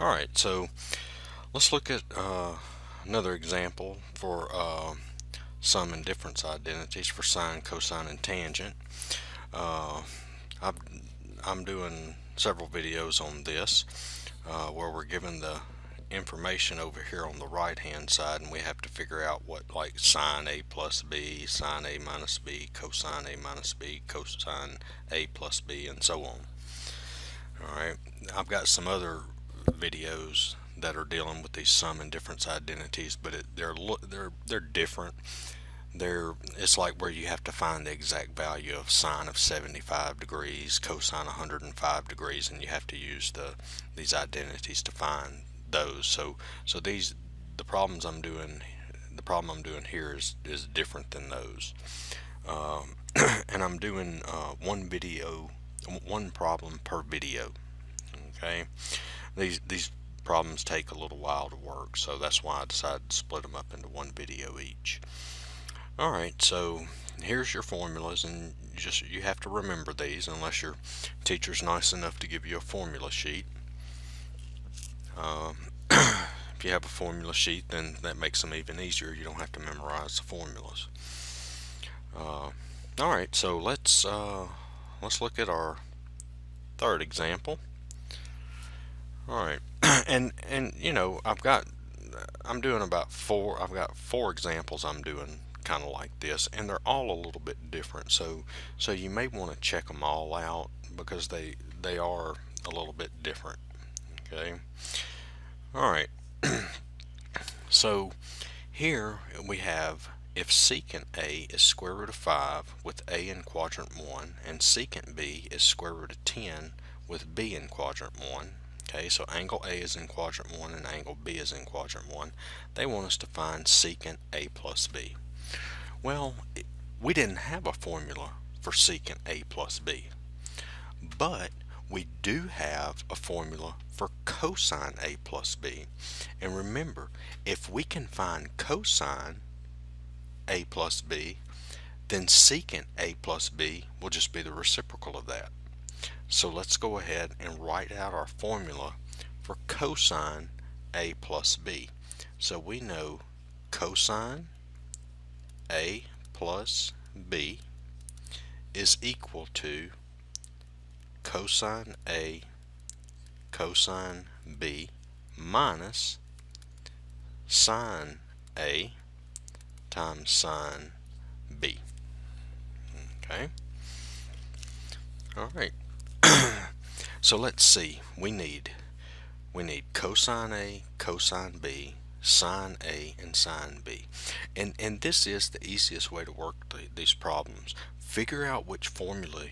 Alright, so let's look at another example for sum and difference identities for sine, cosine, and tangent. Uh, I've, I'm doing several videos on this where we're given the information over here on the right hand side, and we have to figure out what, like, sine A plus B, sine A minus B, cosine A minus B, cosine A plus B, and so on. Alright, I've got some other videos that are dealing with these sum and difference identities, but they're different. It's like where you have to find the exact value of sine of 75 degrees, cosine 105 degrees, and you have to use these identities to find those. So the problems I'm doing the problem I'm doing here is different than those. And I'm doing one problem per video. Okay, these problems take a little while to work, so that's why I decided to split them up into one video each. Alright, so here's your formulas, and you have to remember these unless your teacher's nice enough to give you a formula sheet. If you have a formula sheet, then that makes them even easier. You don't have to memorize the formulas. Alright, so let's look at our third example. Alright, and I've got four examples I'm doing kind of like this, and they're all a little bit different, so you may want to check them all out because they are a little bit different. Okay, alright. So here we have, if secant A is square root of 5 with A in quadrant 1 and secant B is square root of 10 with B in quadrant 1. Okay, so angle A is in quadrant 1 and angle B is in quadrant 1. They want us to find secant A plus B. Well, we didn't have a formula for secant A plus B, but we do have a formula for cosine A plus B. And remember, if we can find cosine A plus B, then secant A plus B will just be the reciprocal of that. So let's go ahead and write out our formula for cosine A plus B. So we know cosine A plus B is equal to cosine A cosine B minus sine A times sine B. Okay. All right. So let's see. We need cosine A, cosine B, sine A, and sine B. And this is the easiest way to work these problems. Figure out which formula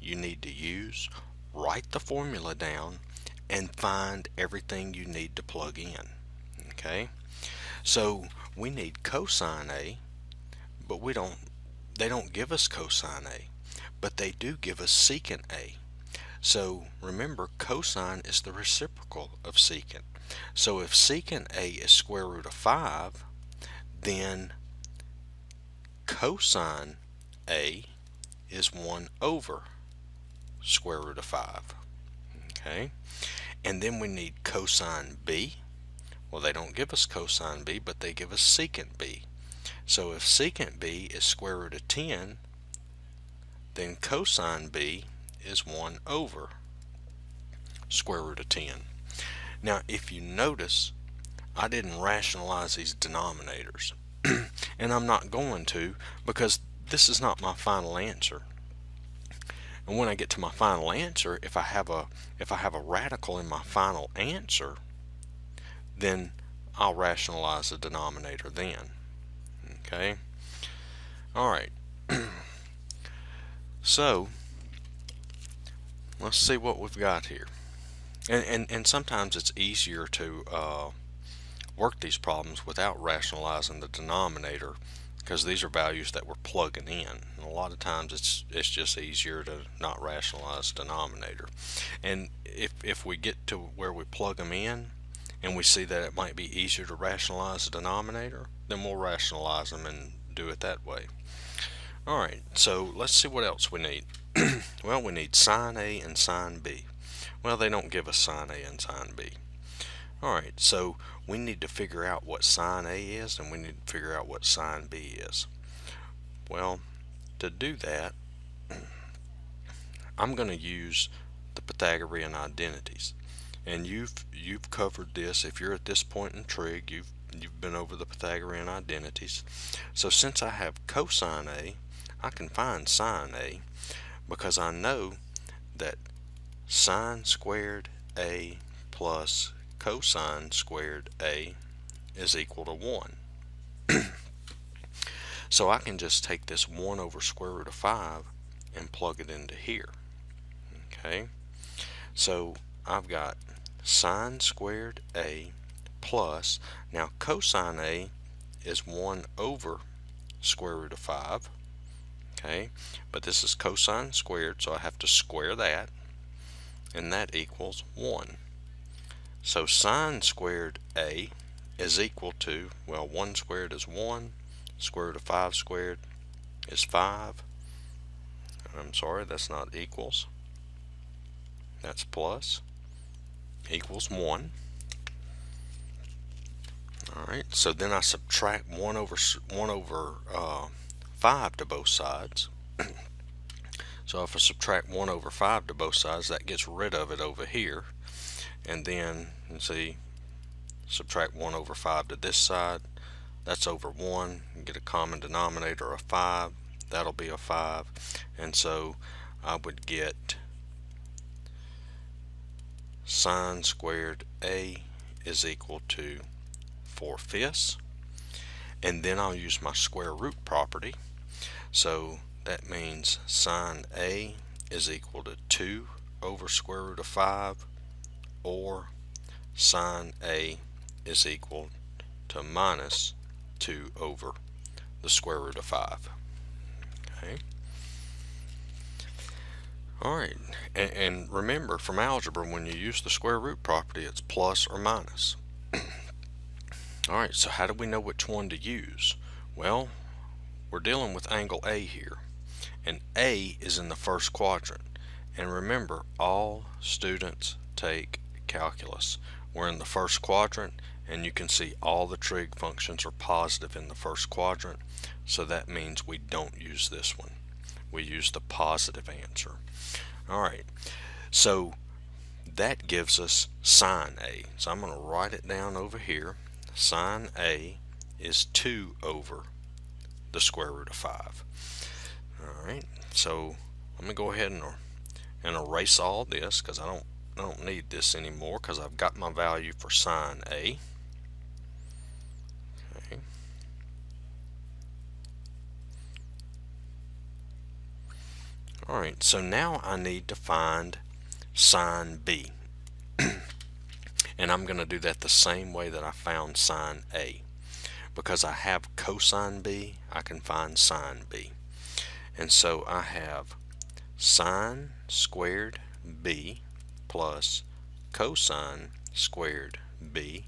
you need to use, write the formula down, and find everything you need to plug in. Okay? So we need cosine A, but they don't give us cosine A, but they do give us secant A. So remember, cosine is the reciprocal of secant. So if secant A is square root of 5, then cosine A is 1 over square root of 5. Okay? And then we need cosine B. Well, they don't give us cosine B, but they give us secant B. So if secant B is square root of 10, then cosine B is 1 over square root of 10. Now, if you notice, I didn't rationalize these denominators. And I'm not going to, because this is not my final answer. And when I get to my final answer, if I have a radical in my final answer, then I'll rationalize the denominator then. Okay? Alright. So let's see what we've got here. And sometimes it's easier to work these problems without rationalizing the denominator, because these are values that we're plugging in. And a lot of times it's just easier to not rationalize the denominator. And if we get to where we plug them in and we see that it might be easier to rationalize the denominator, then we'll rationalize them and do it that way. Alright, so let's see what else we need. Well, we need sine A and sine B. Well, they don't give us sine A and sine B. Alright, so we need to figure out what sine A is, and we need to figure out what sine B is. Well, to do that, I'm going to use the Pythagorean identities. And you've covered this. If you're at this point in trig, you've been over the Pythagorean identities. So since I have cosine A, I can find sine A because I know that sine squared A plus cosine squared A is equal to 1. So I can just take this 1 over square root of 5 and plug it into here. Okay, so I've got sine squared A plus, now cosine A is 1 over square root of 5. Okay, but this is cosine squared, so I have to square that, and that equals 1. So sine squared A is equal to, well, 1 squared is 1, square root of 5 squared is 5. I'm sorry, that's not equals. That's plus, equals 1. Alright, so then I subtract 1 over 5 to both sides. So if I subtract 1 over 5 to both sides, that gets rid of it over here. And then, you see, subtract 1 over 5 to this side, that's over 1. You get a common denominator of 5. That'll be a 5. And so I would get sine squared A is equal to 4/5. And then I'll use my square root property. So that means sine A is equal to 2 over square root of 5, or sine A is equal to minus 2 over the square root of 5. Okay. Alright, and remember from algebra, when you use the square root property, it's plus or minus. Alright, so how do we know which one to use? Well, we're dealing with angle A here, and A is in the first quadrant. And remember, all students take calculus. We're in the first quadrant, and you can see all the trig functions are positive in the first quadrant, so that means we don't use this one. We use the positive answer. Alright, so that gives us sine A. So I'm going to write it down over here. Sine A is 2 over the square root of 5. Alright, so I'm going to go ahead and erase all this because I don't need this anymore because I've got my value for sine A. Okay. Alright, so now I need to find sine B. And I'm going to do that the same way that I found sine A. Because I have cosine B, I can find sine B. And so I have sine squared B plus cosine squared B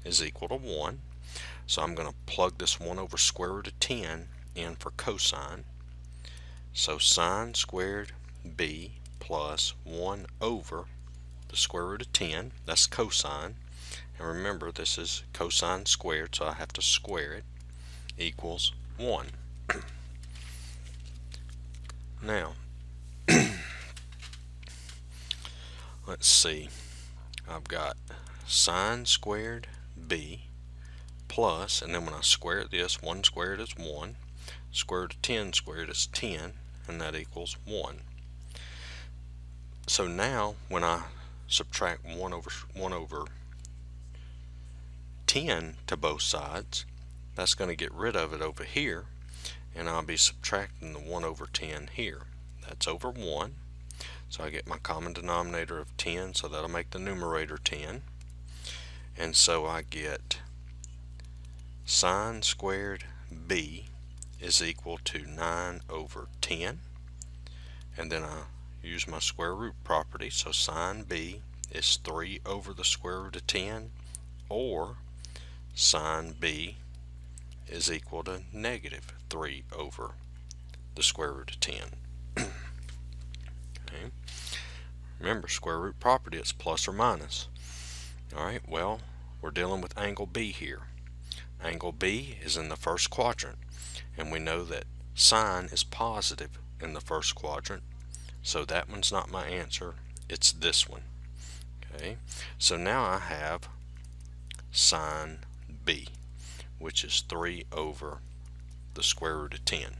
is equal to 1. So I'm going to plug this 1 over square root of 10 in for cosine. So sine squared B plus 1 over the square root of 10, that's cosine. And remember, this is cosine squared, so I have to square it, equals 1. Now, let's see. I've got sine squared B plus, and then when I square this, 1 squared is 1, square root of 10 squared is 10, and that equals 1. So now, when I subtract 1 over 10 to both sides, that's going to get rid of it over here, and I'll be subtracting the 1 over 10 here. That's over 1, so I get my common denominator of 10, so that'll make the numerator 10. And so I get sine squared B is equal to 9 over 10, and then I use my square root property, so sine B is 3 over the square root of 10, or sine B is equal to negative 3 over the square root of 10. Okay. Remember, square root property, it's plus or minus. Alright, well, we're dealing with angle B here. Angle B is in the first quadrant, and we know that sine is positive in the first quadrant, so that one's not my answer, it's this one. Okay, so now I have sine B, which is 3 over the square root of 10.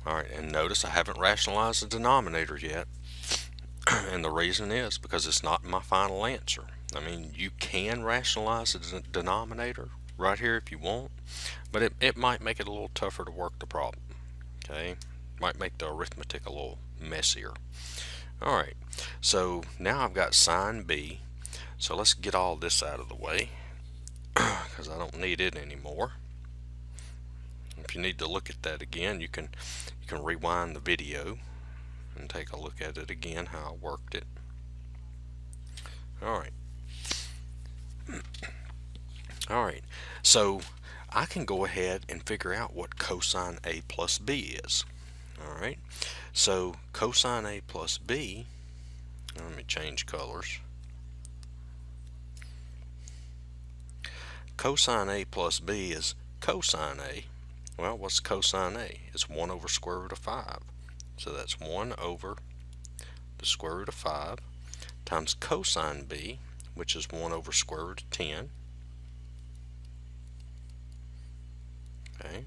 Alright, and notice I haven't rationalized the denominator yet. And the reason is because it's not my final answer. I mean, you can rationalize the denominator right here if you want, but it might make it a little tougher to work the problem. Okay, might make the arithmetic a little messier. Alright, so now I've got sine B, so let's get all this out of the way because I don't need it anymore. If you need to look at that again, you can rewind the video and take a look at it again, how I worked it. Alright. Alright, so I can go ahead and figure out what cosine A plus B is. Alright, so cosine A plus B, let me change colors. Cosine A plus B is cosine A. Well, what's cosine A? It's 1 over square root of 5. So that's 1 over the square root of 5 times cosine B, which is 1 over square root of 10. Okay,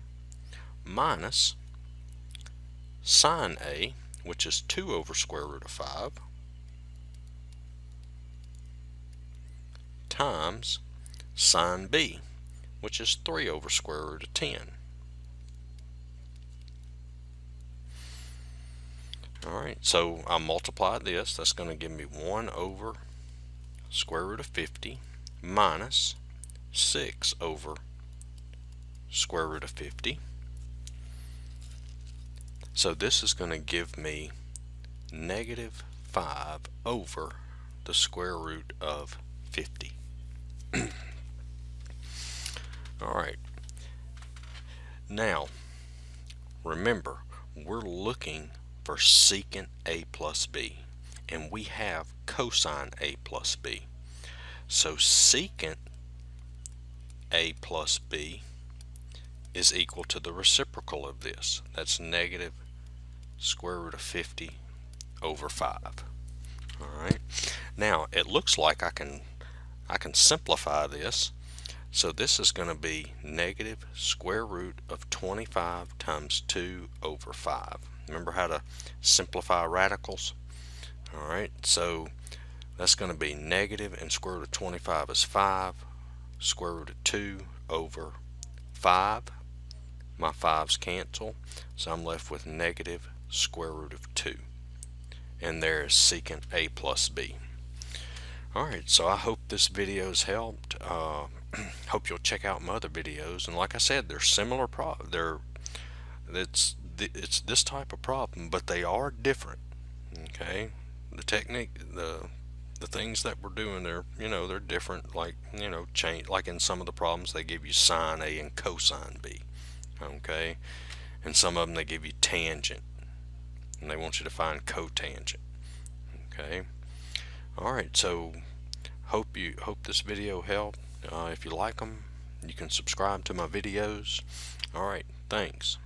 minus sine A, which is 2 over square root of 5, times sine B, which is 3 over square root of 10. Alright, so I multiply this. That's going to give me 1 over square root of 50 minus 6 over square root of 50. So this is going to give me negative 5 over the square root of 50. Alright, now remember, we're looking for secant A plus B, and we have cosine A plus B. So secant A plus B is equal to the reciprocal of this. That's negative square root of 50 over 5. Alright, now it looks like I can simplify this. So this is going to be negative square root of 25 times 2 over 5. Remember how to simplify radicals? Alright, so that's going to be negative, and square root of 25 is 5, square root of 2 over 5. My 5's cancel, so I'm left with negative square root of 2. And there is secant A plus B. Alright, so I hope this video has helped. Hope you'll check out my other videos. And like I said, they're similar it's this type of problem, but they are different. Okay, the technique, the things that we're doing, they're different. Like change. Like in some of the problems, they give you sine A and cosine B. Okay, and some of them they give you tangent, and they want you to find cotangent. Okay. Alright, so hope this video helped. If you like them, you can subscribe to my videos. Alright, thanks.